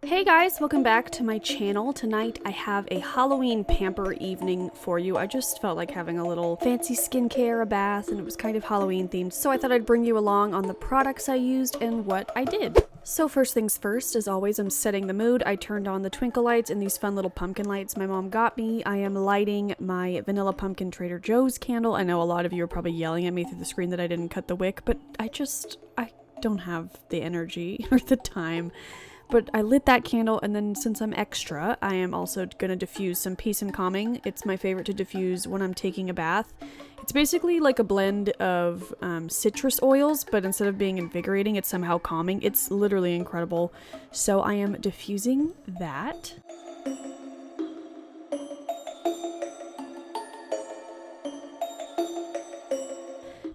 Hey guys, welcome back to my channel. Tonight I have a Halloween pamper evening for you. I just felt like having a little fancy skincare, a bath, and it was kind of Halloween themed, so I thought I'd bring you along on the products I used and what I did. So first things first, as always, I'm setting the mood. I turned on the twinkle lights and these fun little pumpkin lights my mom got me. I am lighting my vanilla pumpkin Trader Joe's candle. I know a lot of you are probably yelling at me through the screen that I didn't cut the wick, but I don't have the energy or the time. But I lit that candle, and then since I'm extra, I am also going to diffuse some Peace and Calming. It's my favorite to diffuse when I'm taking a bath. It's basically like a blend of citrus oils, but instead of being invigorating, it's somehow calming. It's literally incredible. So I am diffusing that.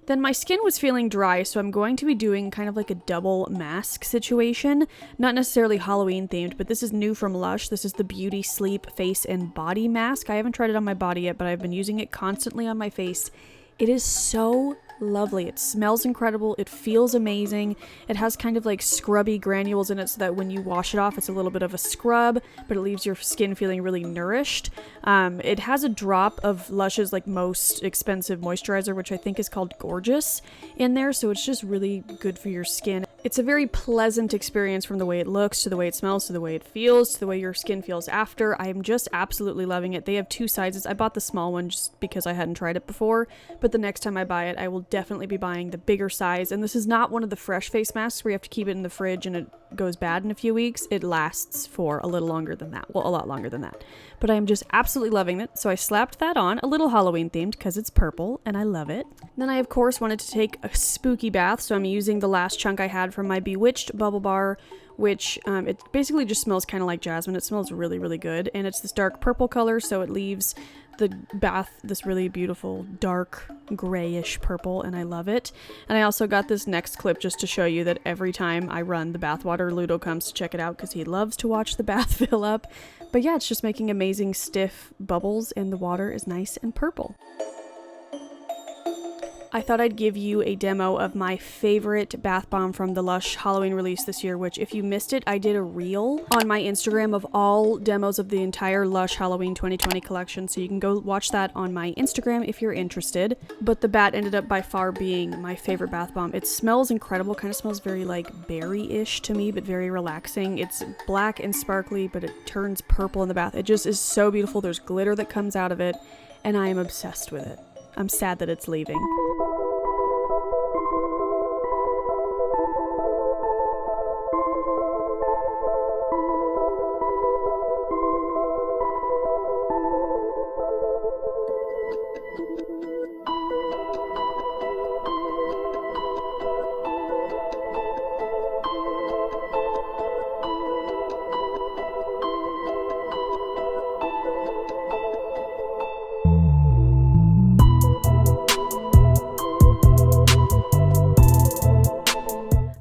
Then my skin was feeling dry, so I'm going to be doing kind of like a double mask situation. Not necessarily Halloween themed, but this is new from Lush. This is the Beauty Sleep Face and Body Mask. I haven't tried it on my body yet, but I've been using it constantly on my face. It is so lovely. It smells incredible. It feels amazing. It has kind of like scrubby granules in it so that when you wash it off, it's a little bit of a scrub, but it leaves your skin feeling really nourished. It has a drop of Lush's like most expensive moisturizer, which I think is called Gorgeous, in there, so it's just really good for your skin. It's a very pleasant experience from the way it looks, to the way it smells, to the way it feels, to the way your skin feels after. I'm just absolutely loving it. They have two sizes. I bought the small one just because I hadn't tried it before, but the next time I buy it, I will definitely be buying the bigger size. And this is not one of the fresh face masks where you have to keep it in the fridge and it goes bad in a few weeks. It lasts for a little longer than that. Well, a lot longer than that. But I am just absolutely loving it. So I slapped that on, a little Halloween themed because it's purple and I love it. Then I, of course, wanted to take a spooky bath. So I'm using the last chunk I had from my Bewitched bubble bar, which it basically just smells kind of like jasmine. It smells really, really good. And it's this dark purple color, so it leaves the bath this really beautiful dark grayish purple, and I love it. And I also got this next clip just to show you that every time I run the bath water, Ludo comes to check it out because he loves to watch the bath fill up. But yeah, it's just making amazing stiff bubbles and the water is nice and purple. I thought I'd give you a demo of my favorite bath bomb from the Lush Halloween release this year, which if you missed it, I did a reel on my Instagram of all demos of the entire Lush Halloween 2020 collection, so you can go watch that on my Instagram if you're interested. But the bat ended up by far being my favorite bath bomb. It smells incredible, kind of smells very like berry-ish to me, but very relaxing. It's black and sparkly, but it turns purple in the bath. It just is so beautiful. There's glitter that comes out of it, and I am obsessed with it. I'm sad that it's leaving.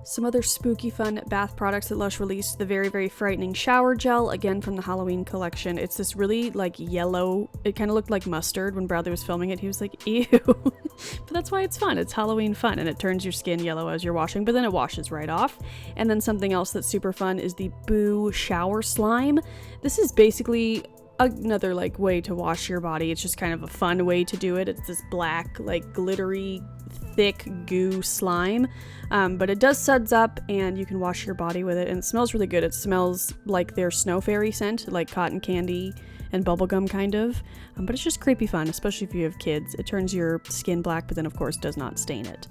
Some other spooky fun bath products that Lush released, the Very Very Frightening Shower Gel, again from the Halloween collection. It's this really like yellow, it kind of looked like mustard when Bradley was filming it. He was like, ew. But that's why it's fun. It's Halloween fun, and it turns your skin yellow as you're washing, but then it washes right off. And then something else that's super fun is the Boo Shower Slime. This is basically another like way to wash your body. It's just kind of a fun way to do it. It's this black, like glittery, thick goo slime, but it does suds up and you can wash your body with it, and it smells really good. It smells like their snow fairy scent, like cotton candy and bubblegum kind of, but it's just creepy fun, especially if you have kids. It turns your skin black, but then of course does not stain it.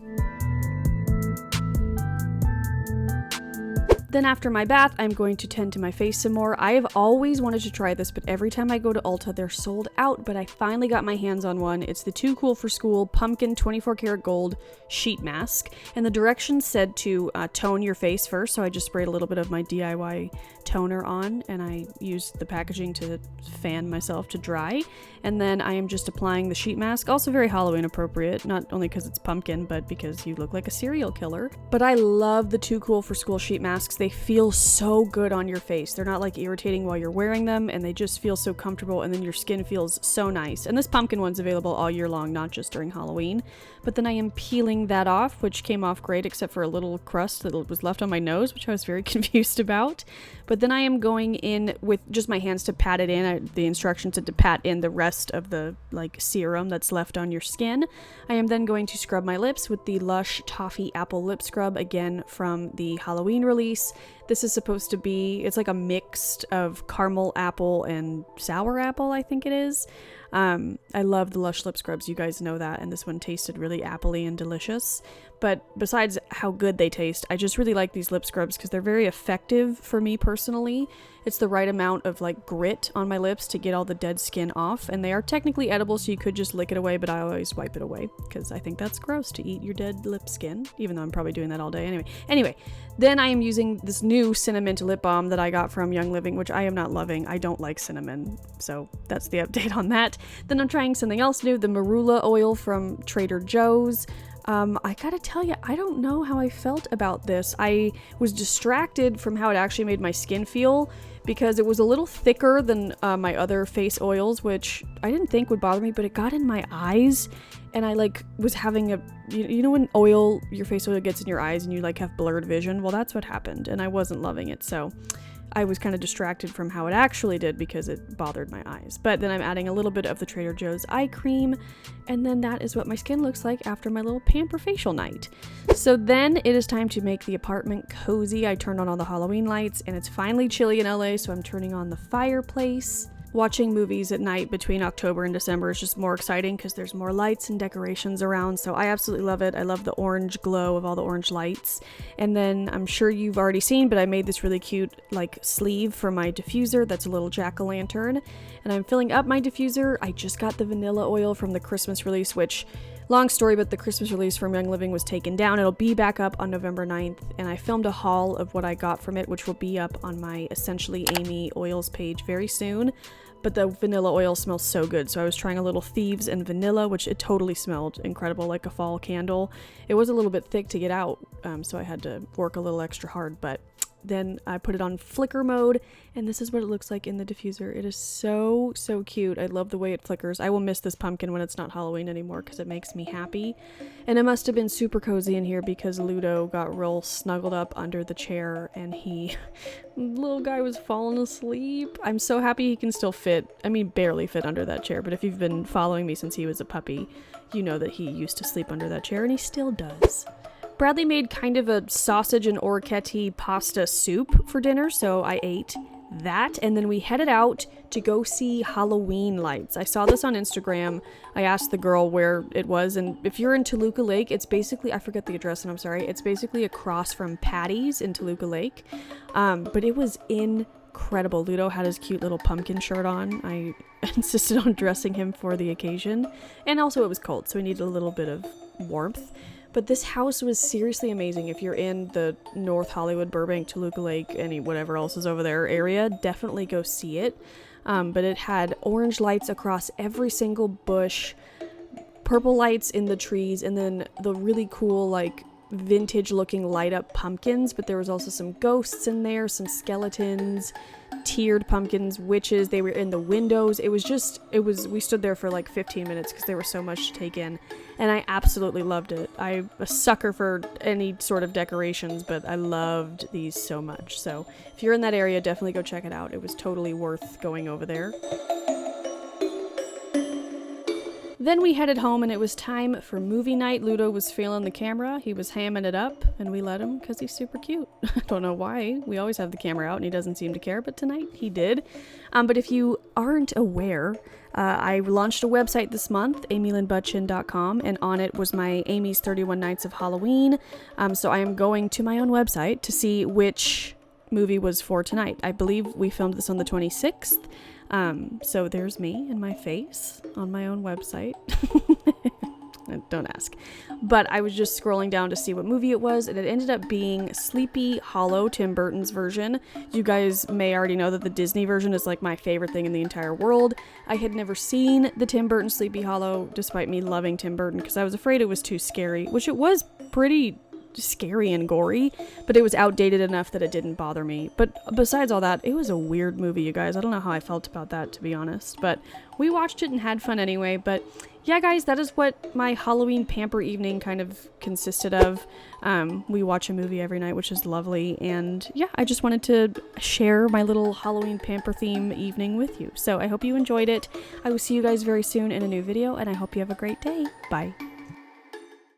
Then after my bath, I'm going to tend to my face some more. I have always wanted to try this, but every time I go to Ulta, they're sold out, but I finally got my hands on one. It's the Too Cool for School Pumpkin 24 Karat Gold Sheet Mask, and the directions said to tone your face first, so I just sprayed a little bit of my DIY toner on, and I used the packaging to fan myself to dry, and then I am just applying the sheet mask, also very Halloween appropriate, not only because it's pumpkin, but because you look like a serial killer. But I love the Too Cool for School sheet masks. They they feel so good on your face. They're not like irritating while you're wearing them, and they just feel so comfortable, and then your skin feels so nice. And this pumpkin one's available all year long, not just during Halloween. But then I am peeling that off, which came off great except for a little crust that was left on my nose, which I was very confused about. But then I am going in with just my hands to pat it in. The instructions said to pat in the rest of the like serum that's left on your skin. I am then going to scrub my lips with the Lush Toffee Apple Lip Scrub, again from the Halloween release. This is supposed to be, it's like a mix of caramel apple and sour apple, I think it is. I love the Lush lip scrubs, you guys know that, and this one tasted really appley and delicious. But besides how good they taste, I just really like these lip scrubs because they're very effective for me personally. It's the right amount of like grit on my lips to get all the dead skin off, and they are technically edible, so you could just lick it away, but I always wipe it away because I think that's gross to eat your dead lip skin, even though I'm probably doing that all day anyway. Then I am using this new cinnamon lip balm that I got from Young Living, which I am not loving. I don't like cinnamon, so that's the update on that. Then I'm trying something else new, the marula oil from Trader Joe's. I gotta tell you, I don't know how I felt about this. I was distracted from how it actually made my skin feel because it was a little thicker than my other face oils, which I didn't think would bother me, but it got in my eyes, and I like was having a, you know when your face oil gets in your eyes and you like have blurred vision? Well, that's what happened, and I wasn't loving it, so I was kind of distracted from how it actually did because it bothered my eyes. But then I'm adding a little bit of the Trader Joe's eye cream, and then that is what my skin looks like after my little Pamper facial night. So then it is time to make the apartment cozy. I turned on all the Halloween lights, and it's finally chilly in LA, so I'm turning on the fireplace. Watching movies at night between October and December is just more exciting because there's more lights and decorations around, so I absolutely love it. I love the orange glow of all the orange lights. And then I'm sure you've already seen, but I made this really cute like sleeve for my diffuser that's a little jack-o'-lantern, and I'm filling up my diffuser. I just got the vanilla oil from the Christmas release, which, long story, but the Christmas release from Young Living was taken down. It'll be back up on November 9th, and I filmed a haul of what I got from it, which will be up on my Essentially Amy Oils page very soon. But the vanilla oil smells so good, so I was trying a little Thieves and vanilla, which it totally smelled incredible, like a fall candle. It was a little bit thick to get out, so I had to work a little extra hard, but then I put it on flicker mode, and this is what it looks like in the diffuser. It is so cute. I love the way it flickers. I will miss this pumpkin when it's not Halloween anymore because it makes me happy. And it must have been super cozy in here because Ludo got real snuggled up under the chair, and little guy was falling asleep. I'm so happy he can still fit, I mean barely fit under that chair, but if you've been following me since he was a puppy, you know that he used to sleep under that chair, and he still does. Bradley made kind of a sausage and orecchiette pasta soup for dinner, so I ate that, and then we headed out to go see Halloween lights. I saw this on Instagram. I asked the girl where it was, and if you're in Toluca Lake, it's basically, I forget the address and I'm sorry, it's basically across from Patty's in Toluca Lake, but it was incredible. Ludo had his cute little pumpkin shirt on. I insisted on dressing him for the occasion, and also it was cold, so we needed a little bit of warmth. But this house was seriously amazing. If you're in the North Hollywood, Burbank, Toluca Lake, whatever else is over there area, definitely go see it. But it had orange lights across every single bush, purple lights in the trees, and then the really cool like vintage looking light up pumpkins, but there was also some ghosts in there, some skeletons, tiered pumpkins, witches. They were in the windows. We stood there for like 15 minutes because there was so much to take in, and I absolutely loved it. I'm a sucker for any sort of decorations, but I loved these so much. So if you're in that area, definitely go check it out. It was totally worth going over there. Then we headed home, and it was time for movie night. Ludo was feeling the camera. He was hamming it up, and we let him because he's super cute. I don't know why. We always have the camera out, and he doesn't seem to care, but tonight he did. But if you aren't aware, I launched a website this month, amylynnbutchin.com, and on it was my Amy's 31 Nights of Halloween. So I am going to my own website to see which movie was for tonight. I believe we filmed this on the 26th. So there's me and my face on my own website. Don't ask. But I was just scrolling down to see what movie it was, and it ended up being Sleepy Hollow, Tim Burton's version. You guys may already know that the Disney version is like my favorite thing in the entire world. I had never seen the Tim Burton Sleepy Hollow, despite me loving Tim Burton, because I was afraid it was too scary, which it was pretty scary and gory, but it was outdated enough that it didn't bother me. But besides all that, it was a weird movie, you guys. I don't know how I felt about that, to be honest, but we watched it and had fun anyway. But yeah, guys, that is what my Halloween pamper evening kind of consisted of. We watch a movie every night, which is lovely, and yeah, I just wanted to share my little Halloween pamper theme evening with you. So I hope you enjoyed it. I will see you guys very soon in a new video, and I hope you have a great day. Bye.